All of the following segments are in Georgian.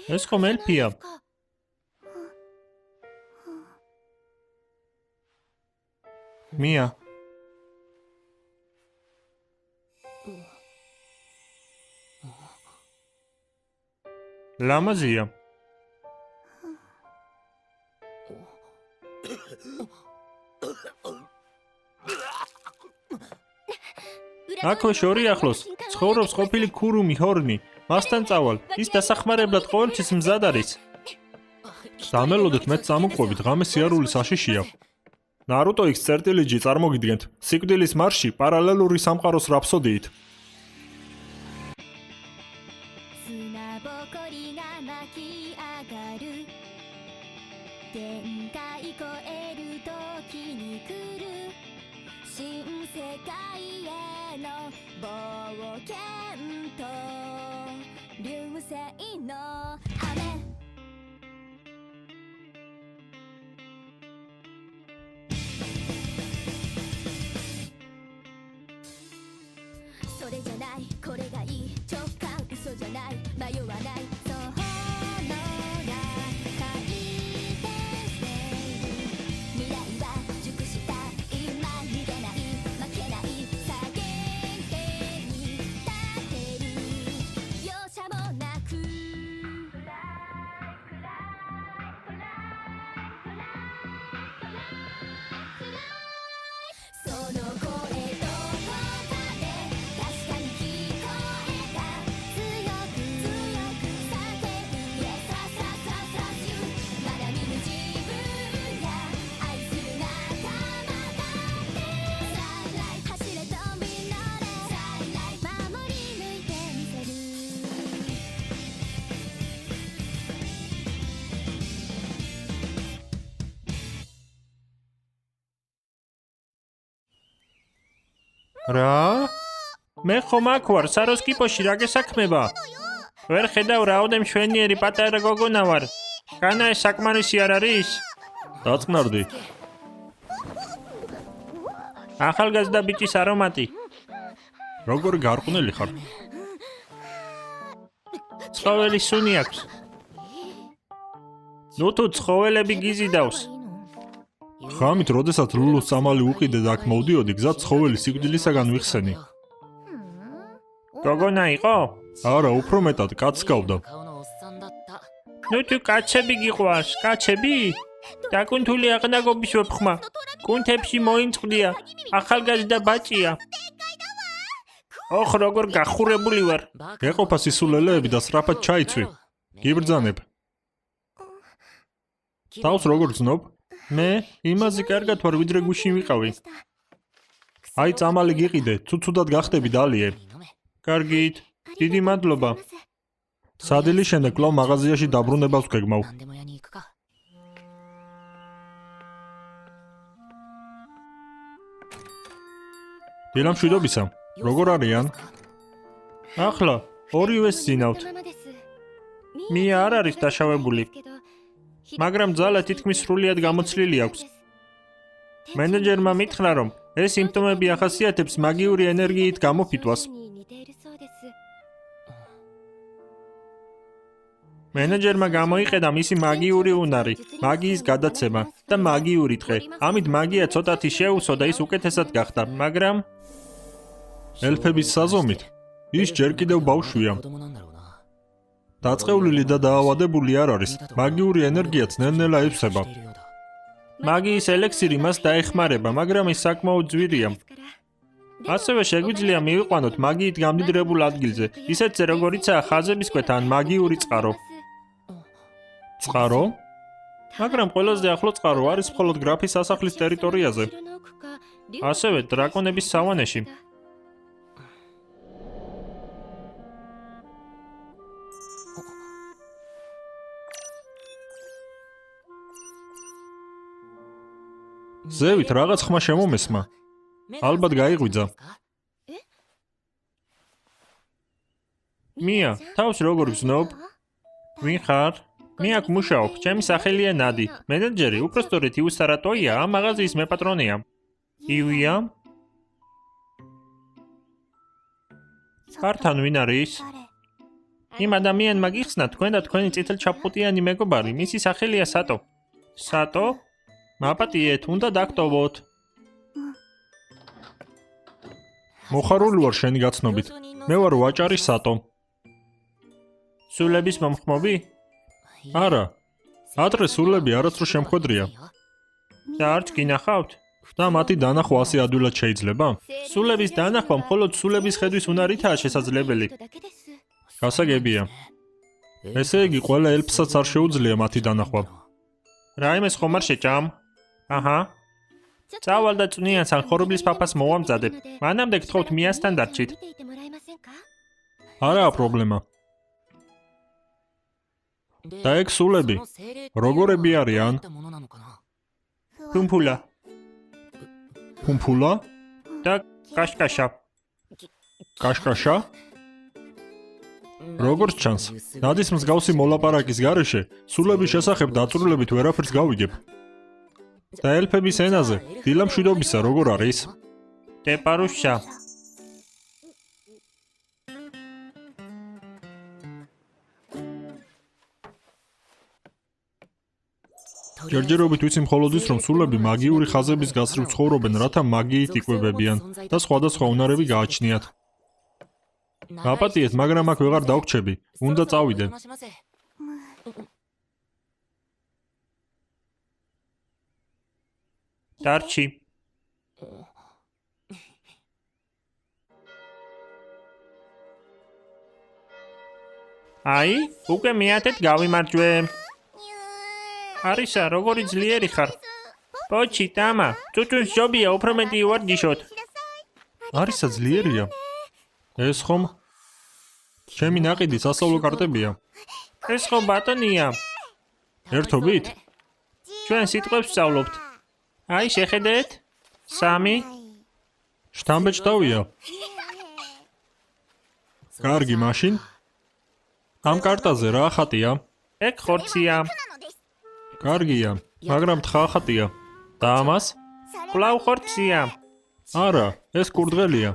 ეს ხომ ელფია. მია. ლამაზია. აქვე შორი ახლოს ცხოვრობს ყოფილი ქურუმი ჰორნი. მასთან წავალ. ის დასახმარებლად ყოველთვის მზად არის. დამელოდეთ მეც წამოყვებით, ღამე სიარული საშიშია. ნარუტოიქს წერტილიჯი წარმოგიდგენთ. სიკვდილის მარში პარალელური სამყაროს რაფსოდიით. რა? მე ხომ აქ ვარ, საროსკიპოში რა გესაქმება? ვერ ხედავ რაოდე მშვენიერი პატარა გოგონა ვარ. განა ეს საკმარისი არ არის? დაწნარდი. ახალგაზრდა ბიჭის არომატი. როგორი გარყვნილი ხარ? ცხოველი სუნი აქვს. ნუ თუ ცხოველები გიზიდავს. ხამით, როდესაც ლულუს წამალი უყიდე და აქ მოვდიოდი, გზად ცხოველი სიკვდილისაგან ვიხსენი. გოგონა იყო? არა, უფრო მეტად კაცს გავდა. ნუ თუ კაცები გიყვარს, კაცები? დაკუნთული აღნაგობის ვეფხმა. კუნთებში მოინწყდია, ახალგაზრდა ბაჭია. ოხ, როგორ გახურებული ვარ. ეყოფა სისულელეები და სწრაფად ჩაიცვი. გიბრძანებ. თავს როგორ გრძნობ? მე იმაზე კარგად ვარ, ვიდრე გუშინ ვიყავი. აი წამალი გიყიდე, ცუცუდად გახდები დალიე. კარგით, დიდი მადლობა. სადილის შემდეგ კვლავ მაღაზიაში დაბრუნებას ვგეგმავ. დილა მშვიდობისა. როგორ არიან? ახლა ორივეს ზინავთ. მია არ არის დაშავებული. მაგრამ ძალა თითქმის სრულიად გამოცლილი აქვს. მენეჯერმა მითხრა, რომ ეს სიმპტომები ახასიათებს მაგიური ენერგიით გამოფიტვას. მენეჯერმა გამოიყედა მისი მაგიური უნარი, მაგიის გადაცემა და მაგიური დღე. ამით მაგია ცოტათი შეუსო და ის უკეთესად გახდა, მაგრამ ელფების საზომით ის ჯერ კიდევ ბავშვია. დაწყევლილი და დაავადებული არ არის. მაგიური ენერგიაც ნელ-ნელა ივსება. მაგიის ელექსირი მას დაეხმარება, მაგრამ ის საკმაოდ ძვირია. ასევე შეგვიძლია მივიყვანოთ მაგიით გამდიდრებულ ადგილზე, ისეთზე როგორიცაა ხაზების კვეთა ან მაგიური წყარო. წყარო? მაგრამ ყველაზე ახლო წყარო არის მხოლოდ გრაფის სასახლის ტერიტორიაზე. ასევე დრაკონების სავანეში. ზევით რაღაც ხმა შემომესმა. ალბათ გაიღვიძა. მია, თავს როგორ ვზნობ? ვინ ხარ? მე აქ მუშაობ, ჩემი სახელია ნადი. მენეჯერი, უпростоრით იუსარატოია, ამ მაღაზიის მეპატრონია. ივია? ხართან ვინ არის? იმ ადამიანმა გიხსნა თქვენ და თქვენი წითელჩაფხუტიანი მეგობარი, მისი სახელია სატო. სატო? მაპატიეთ, უნდა დაგტოვოთ. მოხარული ვარ შენი გაცნობით. მე ვარ ვაჭარი სატო. სულების მომხმობი? არა. ადრე სულები არასდროს შემხვედრია. და არც გინახავთ? და მათი დანახვა ასე ადვილად შეიძლება? სულების დანახვა მხოლოდ სულების ხედვის უნარითაა შესაძლებელი. გასაგებია. ესე იგი, ყველა ელფსაც არ შეუძლია მათი დანახვა. რაიმეს ხომ არ შეჭამ? აჰა. წავალ და წვნიან სანხორობლის პაპას მოვამზადებ. მანამდე გთხოვთ მიასთან დარჩით. არაა პრობლემა. და ეგ სულები, როგორები არიან? ფუმფულა. ფუმფულა? და კაშკაშა. კაშკაშა? როგორც ჩანს, ნადის მსგავსი მოლაპარაკის გარეშე, სულების შესახებ დაწვრილებით ვერაფერს გავიგებ. და ელფების ენაზე, დილა მშვიდობისა როგორ არის? ტეპარუშა. ჯერჯერობით ვიცი მხოლოდ ის, რომ სულები მაგიური ხაზების გასწრიფ ცხოვრობენ, რათა მაგიით იკვებებიან და სხვადასხვა უნარები გააჩნიათ. მაპატიეთ, მაგრამ აქ ვეღარ დავგრჩები. უნდა წავიდე. დარჩი. აი, უკვე მეათეთ გავიმარჯვე. არისა, როგორი ძლიერი ხარ. პოჩი, ტამა, წუწუნს ჯობია უფრო მეტი ივარჯიშოთ. არისა ძლიერია. ეს ხომ? ჩემი ნაყიდი სასწავლო კარტებია. ეს ხომ ბატონია. ერთობით? ჩვენ სიტყვებს ვსწავლობთ. აი, შეხედეთ? 3. შთამბეჭდავია. კარგი, მაშინ? ამ კარტაზე რა ხატია? ეგ ხორცია. კარგია, მაგრამ თხა ხატია. და ამას? კვლავ ხორცია. არა, ეს კურდღელია.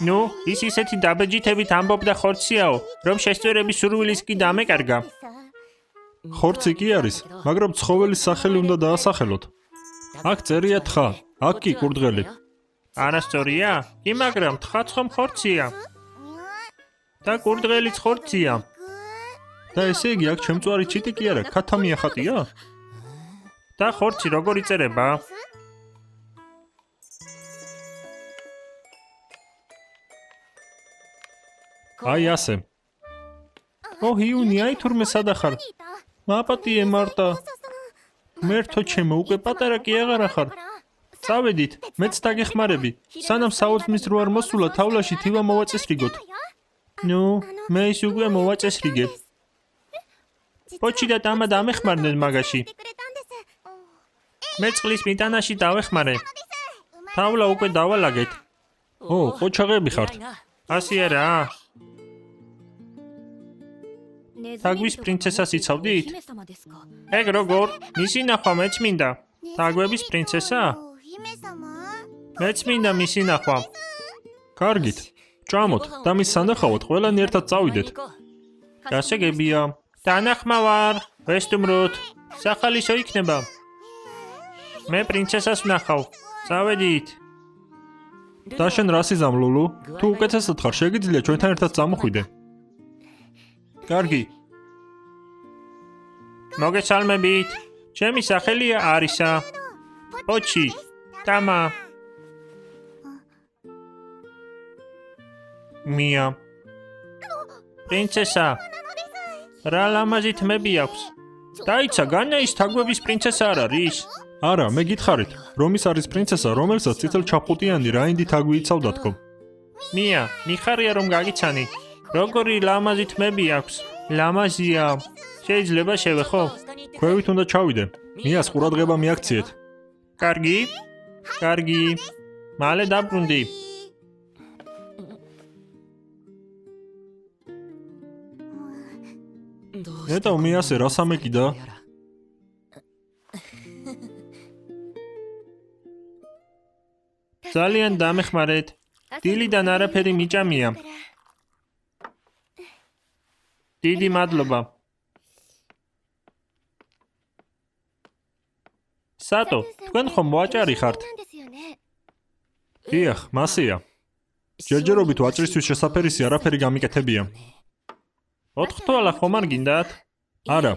ნუ, ის ისეთი დაბეჯითებით ამბობდა ხორციაო, რომ შესწორების სურვილის კი დამეკარგა. ხორცი კი არის, მაგრამ ცხოველის სახელი უნდა დაასახელოთ. აქ წერია თხა, აქ კი კურდღელი. არასწორია? კი, მაგრამ თხაც ხომ ხორცია. და კურდღელიც ხორცია. და ესე იგი, აქ ჩემწვარი ჩიტი კი არა, ქათამია ხატია? და ხორცი როგორ იწერება? აი ასე. ჰიუნი, აი თურმე სადახარ. მაპატიე მარტა. მერთო ჩემო, უკვე პატარა კი აღარა ხარ. წავედით, მეც დაგეხმარები. სანამ საოცმის რო არ მოსულა, თავლაში თივა მოვაწესრიგოთ. ნუ, მე ის უკვე მოვაწესრიგებ. პოჩი და ტამა დამეხმარდნენ მაგაში. მე წყლის მიტანაში დავეხმარე. თავლა უკვე დავალაგეთ. ყოჩაღები ხართ. ასე არა. თაგვის პრინცესას იცავდით? ეგ როგორ? მისი ნახვა მეც მინდა. თაგვების პრინცესა? მეც მინდა მისი ნახვა. კარგით. ჭამოთ და მის სანახავად ყველანი ერთად წავიდეთ. გასაგებია. დანახმა ვარ. ვესტუმროთ. სახალისო იქნება. მე პრინცესას ვნახავ. წავედით. და შენ რას იზამ, ლულუ? თუ უკეთესად ხარ, შეგიძლია ჩვენთან ერთად წამოხვიდე. კარგი. მოგესალმებით. ჩემი სახელია არისა. პოჩი. ტამა. მია. პრინცესა. რა ლამაზი თმები აქვს. დაიცა, განა ის თაგვების პრინცესა არ არის? არა, მე გითხარით, რომ ის არის პრინცესა, რომელსაც წითელჩაფხუტიანი რაინდი თაგვი იცავდა თქო. მია, მიხარია რომ გაგიცანი. როგორი ლამაზი თმები აქვს. ლამაზია. შეიძლება შევეხო? ქვევით უნდა ჩავიდე. მიას ყურადღება მიაქციეთ. კარგი? კარგი. მალე დაბრუნდი. ნეტავ მიასე რას ამეკიდა? ძალიან დამეხმარეთ. დილიდან არაფერი მიჭამია. დიდი მადლობა. სატო, თქვენ ხომ მოაჭარი ხართ? დიახ, მასია. ჯერჯერობით ვაჭრისთვის შესაფერისი არაფერი გამიკეთებია. 4 თვალა ხომ არ გინდათ? არა.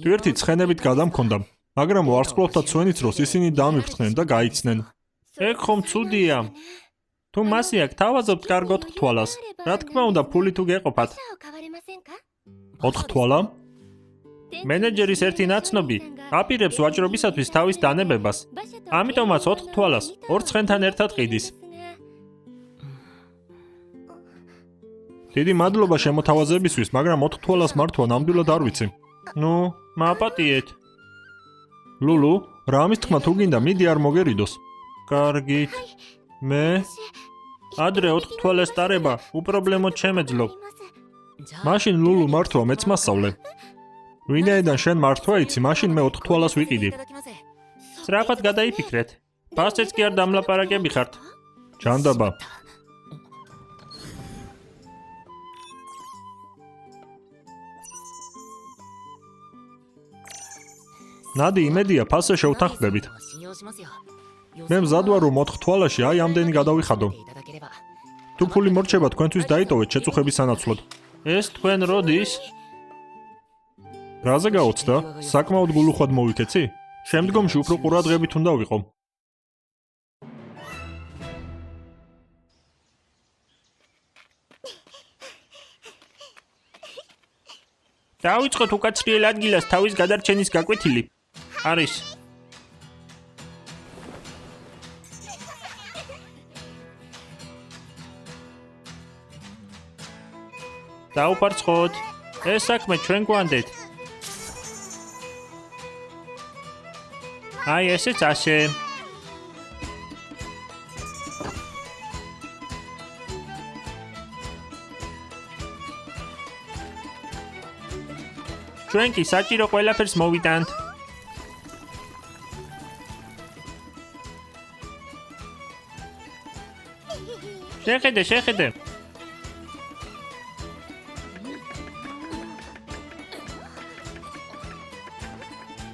თვირთი ცხენებით გადამქონდა, მაგრამ ვარსკვლავთა ცვენით დროს ისინი დამიფრთხნენ და გაიცნენ. ეგ ხომ ცუდია. თუ მასია გთავაზობთ კარგ 4 თვალას. რა თქმა უნდა, ფული თუ გეყოფათ. 4 თვალა? მენეჯერის ერთი ნაცნობი აპირებს ვაჭრობისათვის თავის დანებებას. ამიტომაც 4 თვალას 2 ცხენთან ერთად ყიდის. დიდი მადლობა შემოთავაზებისთვის, მაგრამ 4 თვალას მართვა ნამდვილად არ ვიცი. ნუ, მაპატიეთ. ლულუ, რამის თქმა თუ გინდა, მიდი არ მოგერიდოს. კარგით. მე ადრე 4 თვალას ტარება უპრობლემოდ შემეძლო. მაშინ ლულუ მართვა მეც მასწავლე. ვინაიდან შენ მართვა იცი, მაშინ მე 4 თვალას ვიყიდი. სწრაფად გადაიფიქრეთ. ფასეც კი არ დამლაპარაკები ხართ. ჯანდაბა. ნადი იმედია ფასზე შევთანხმდებით. მე მზად ვარ რომ 4 თვალაში აი ამდენი გადავიხადო. თუ ფული მორჩება თქვენთვის დაიტოვეთ შეწუხების სანაცვლოდ. ეს თქვენ როდის? რაზე გაოცდა? საკმაოდ გულუხვად მოვიქეცი? შემდგომში უფრო ყურადღებით უნდა ვიყო. დავიწყოთ უკაცრიელ ადგილას თავის გადარჩენის გაკვეთილი. არის. დაუპარცხოთ. ეს საქმე ჩვენ გვანდეთ. აი ესეც ასე. ჩვენ კი საჭირო ყველაფერს მოვიტანთ. შეხედე.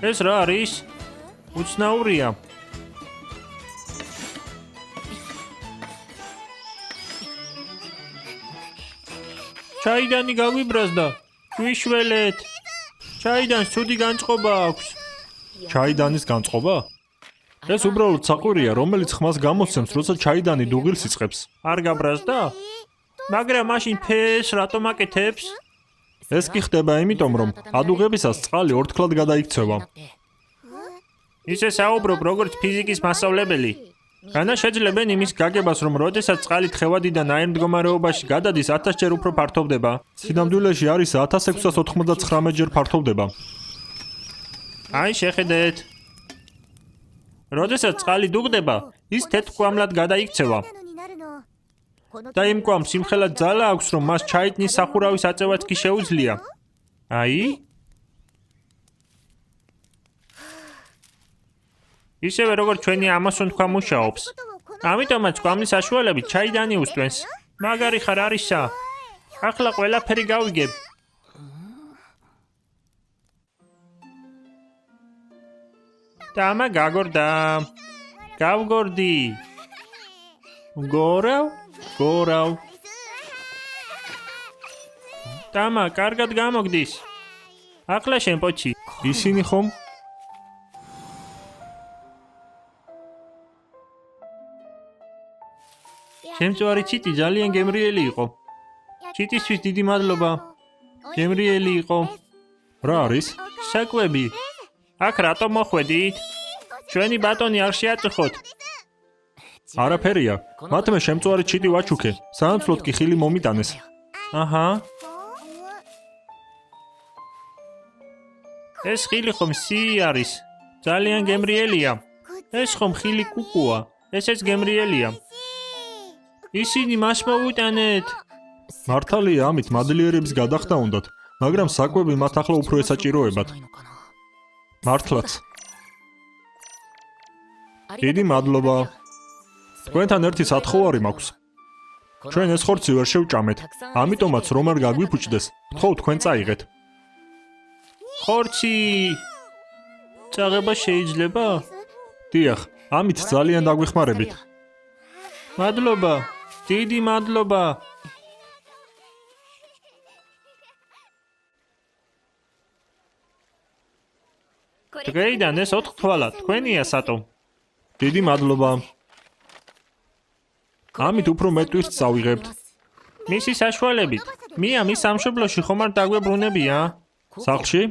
ეს რა არის? უცნაურია. ჩაიდანი გაგვიბრაზდა. გვიშველეთ. ჩაიდანს ცუდი განწყობა აქვს. ჩაიდანის განწყობა? ეს უბრალოდ საყვირია, რომელიც ხმას გამოსცემს, როცა ჩაიდანი დუღილს იწყებს. არ გაბრაზდა? მაგრამ მაშინ ფეს რატომ აკეთებს? ეს კი ხდება იმიტომ, რომ ადუღებისას წყალი ორთქლად გადაიქცევა. ისე საუბრობ როგორც ფიზიკის მასწავლებელი. განა შეძლებენ იმის გაგებას, რომ როდესაც წყალი თხევადიდან აერ მდგომარეობაში გადადის 1000 ჯერ უფრო ფართოვდება. სინამდვილეში არის 1699 ჯერ ფართოვდება. აი შეხედეთ. როდესაც წყალი დუღდება, ის თეთრ-კვამლად გადაიქცევა. და იმ კვამს იმხელად ძალა აქვს, რომ მას ჩაიდნის სახურავის აწევაც კი შეუძლია. აი? ისევე როგორც ჩვენი ამასონ თქვა მუშაობს. ამიტომაც კვამლის საშუალებით ჩაიდანი უსტვენს. მაგარი ხარ არისა. ახლა ყველაფერი გავიგებ. დამა გაგორდა. გავგორდი. გორავ. დამა, კარგად გამოგდის. ახლა შენ პოჩი. ისინი ხომ? შემწვარი ჩიტი ძალიან გემრიელი იყო. ჩიტისთვის დიდი მადლობა. გემრიელი იყო. რა არის? საკვები. აქ რატომ მოხვედით? ჩვენი ბატონი არ შეაწუხოთ. არაფერია. მათმე შემწვარი ჩიტი ვაჩუქე. სანაცვლოდ კი ხილი მომიტანეს. აჰა. ეს ხილი ხომ სი არის? ძალიან გემრიელია. ეს ხომ ხილი კუკუა? ესეც გემრიელია. ისინი მას მოუტანეთ. მართალია, ამით მადლიერების გადახდა უნდათ, მაგრამ საკვები მათ ახლა უფრო ესაჭიროებათ. მართლაც. დიდი მადლობა. თქვენთან ერთი სათხოვარი მაქვს. ჩვენ ეს ხორცი ვერ შევჭამეთ, ამიტომაც რომ არ გაგვიფუჭდეს, თხოვ თქვენ წაიღეთ. ხორცი! წაღება შეიძლება? დიახ, ამით ძალიან დაგვეხმარებით. მადლობა, დიდი მადლობა. დღეიდან ეს 4 თვალა თქვენია სატო. დიდი მადლობა. ამით უფრო მეტ ტვირთს წავიღებთ. მისი საშუალებით, მია მის სამშობლოში ხომ არ დაგვებრუნებია? სახლში?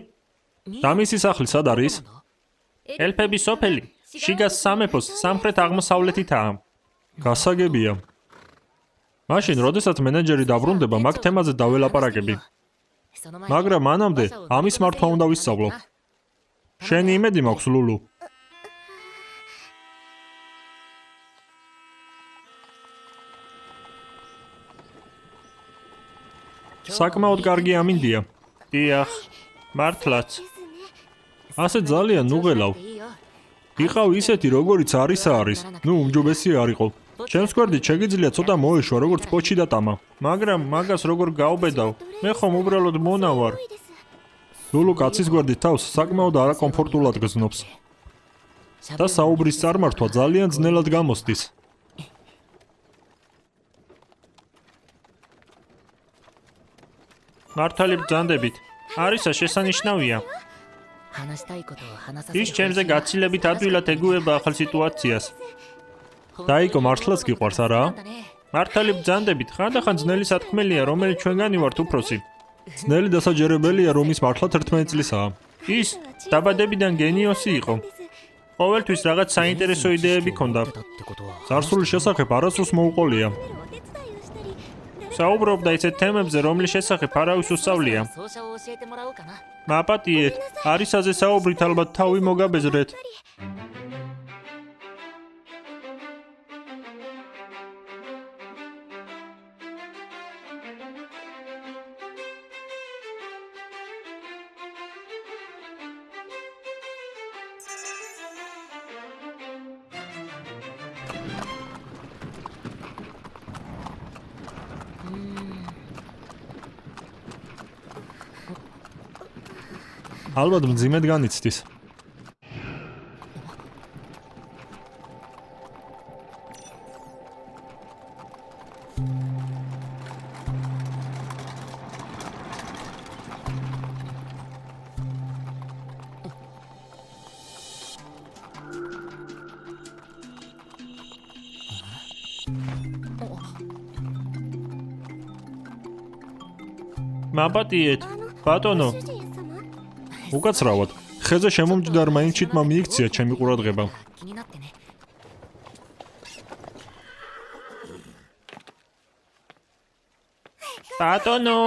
და მისი სახლი სად არის? ელფების სოფელი, შიგას სამეფოს სამხრეთ აღმოსავლეთითაა. გასაგებია. მაშინ, როდესაც მენეჯერი დაბრუნდება, მაგ თემაზე დაველაპარაკები. მაგრამ მანამდე ამის მართვა უნდა ვისწავლო. შენი იმედი მაქვს, ლულუ. საკმაოდ კარგი ამინდია. დიახ, მართლაც. ასე ძალიან ნუღელავ. იყავ ისეთი, როგორიც არის. ნუ უმჯობესი არ იყო. ჩემს გვერდით შეგიძლია ცოტა მოეშვა, როგორც პოჩი და ტამა. მაგრამ მაგას როგორ გავბედავ? მე ხომ უბრალოდ მონა ვარ. ლულუ კაცის გვერდით თავს საკმაოდ არაკომფორტულად გზნობს. და საუბრის წარმართვა ძალიან ძნელად გამოსდის. მართალი ბრძანდებით. არისა შესანიშნავია. ის ჩემზე გაცილებით ადვილად ეგუება ახალ სიტუაციას. დაიკო მართლაც გიყვარს არა? მართალი ბრძანდებით, ხანდახან ძნელი სათქმელია, რომელიც ჩვენგანი ვართ უფროსი. ძნელი დასაჯერებელია, რომ ის მართლაც 11 წლისაა. ის დაბადებიდან გენიოსი იყო. ყოველთვის რაღაც საინტერესო იდეები ჰქონდა. ზარსულის შესახებ არასდროს მოუყოლია. საუბრობდა ისეთ თემებზე, რომლის შესახებ არავის უსწავლია. მაპატიეთ, არისაზე საუბრით ალბათ თავი მოგაბეზრეთ. ალბათ მძიმედ განიცდის. მაპატიეთ, ბატონო. უკაცრავად, ხეზე შემომჯდარმა ინჩიტმა მიიქცია ჩემი ყურადღება. ბატონო,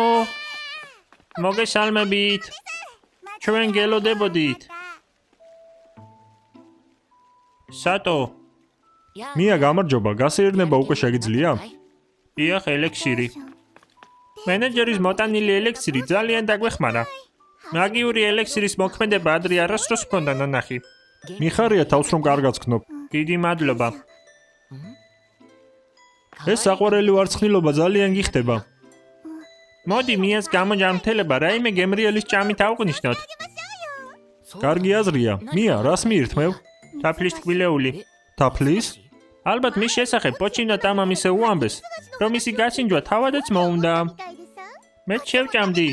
მოგესალმებით. ჩვენ გელოდებოდით. სატო. მია გამარჯობა, გასეირნება უკვე შეგიძლია? დიახ, ელექსირი. მენეჯერის მოტანილი ელექსირი ძალიან დაგვეხმარა. მაგიური ელექსირის მოქმედება ადრე არასდროს ჰქონდა ნანახი. მიხარია თავს რომ კარგად გქნობ. დიდი მადლობა. ეს საყვარელი ვარცხნილობა ძალიან გიხდება. მოდი მიას გამოჯანმრთელება რაიმე გემრიელის ჭამით ავყნიშნოთ. კარგი აზრია. მია, რას მიირთმევ? თაფლის ტკბილეული. თაფლის? ალბათ მის შესახებ პოჩინა ტამამ ისე უამბეს, რომ ისი გასინჯვა თავადაც მოუნდა. მე შევჭამდი.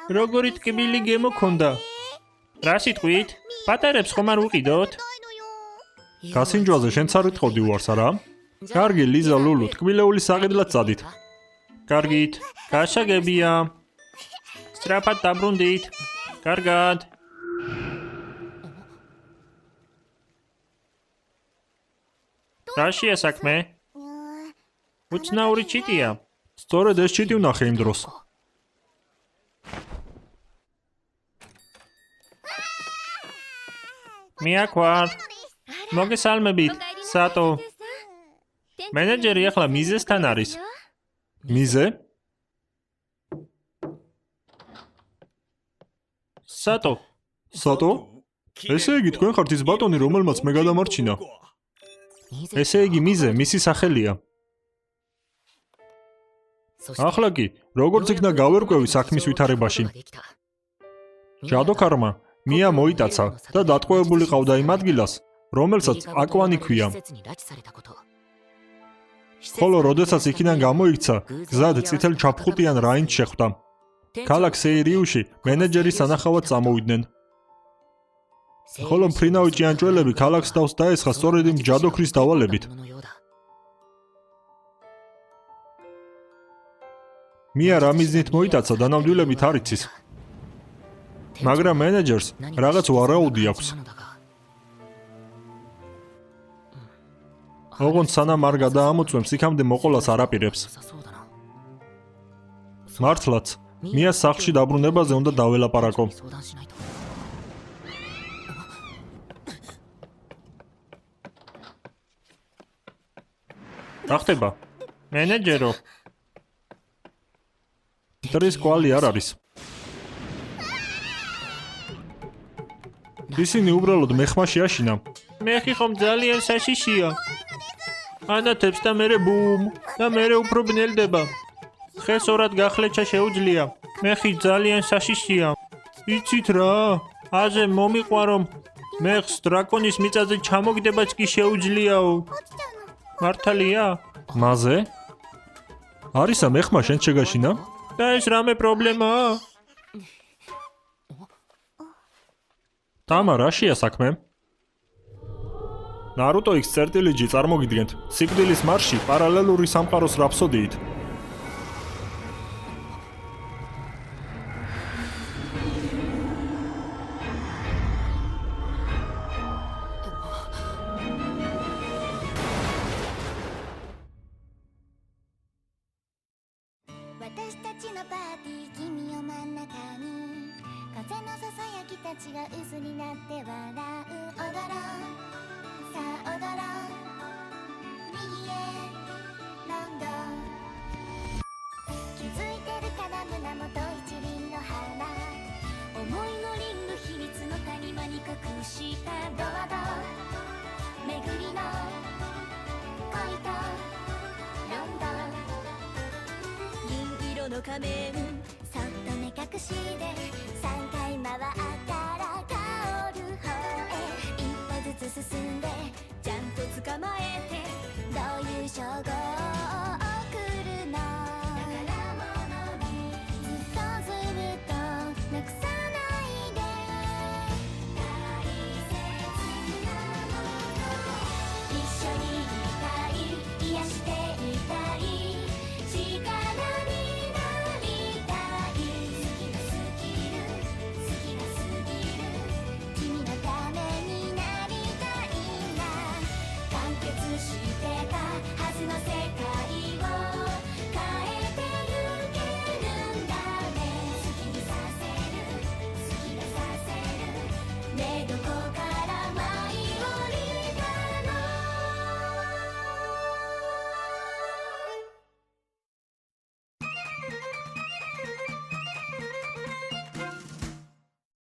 როგორი ტკბილი გემოქონდა? რა სიტყვით? პატარებს ხომ არ უყიდოთ? გასინჯვაზე შენც არ ვიტყოდი უარს არა? კარგი ლიზა ლულუ, ტკბილეული საყიდლად წადით. კარგით, გაშაგებია. სწრაფად დაბრუნდით. კარგად. რაშია საქმე? უცნაური ჩიტია. სწორედ ეს ჩიტი ვნახე იმ დროს. მიაკვარ. მოგესალმებით, სატო. მენეჯერი ახლა მიზესთან არის. მიზე? სატო. სატო? ესე იგი თქვენ ხართ ის ბატონი, რომელმაც მე გადამარჩინა. ესე იგი მიზე, მისი სახელია. ახლა კი, როგორც იქნა გავერკვევი საქმის ვითარებაში. ჯადოქარმა მია მოიტაცა და დატყვევებული ყავდა იმ ადგილას, რომელსაც აკვანი ქვია. ხოლო როდესაც იქიდან გამოიქცა, გზად წითელ ჩაფხუტიან რაინდს შეხვდა. ქალაქ სეირიუში მენეჯერის სანახავად წამოვიდნენ. ხოლო მფრინავი ჭიანჭველები ქალაქს თავს დაესხა სწორედ იმ ჯადოქრის დავალებით. მია რა მიზნით მოიტაცა დანამდვილებით არ იცის. მაგრამ მენეჯერს რაღაც ვარაუდი აქვს. ოღონდ სანამ არ გადაამოწმებს, იქამდე მოყოლას არ აპირებს. მართლაც, მიას სახლში დაბრუნებაზე უნდა დაველაპარაკო. რა ხდება? მენეჯერო. დრის კვალი არ არის. ისინი უბრალოდ მეხმაში აშინა. მეხი ხომ ძალიან საშიშია. ანათებს და მერე ბუმ და მერე უფრო ბნელდება. ხეს ორად გახლეჩა შეუძლია. მეხი ძალიან საშიშია. იცით რა? აზე მომიყვარო. მეხს დრაკონის მიწაზე ჩამოგდებაც კი შეუძლიაო. მართალია? მაზე? არისა მეხმა შენ შეგაშინა? და ეს რამე პრობლემაა? თამა რაშია საქმე? ნარუტო X წერტილიჯი წარმოგიდგენთ სიკვდილის მარში პარალელური სამყაროს რაფსოდიით.一緒に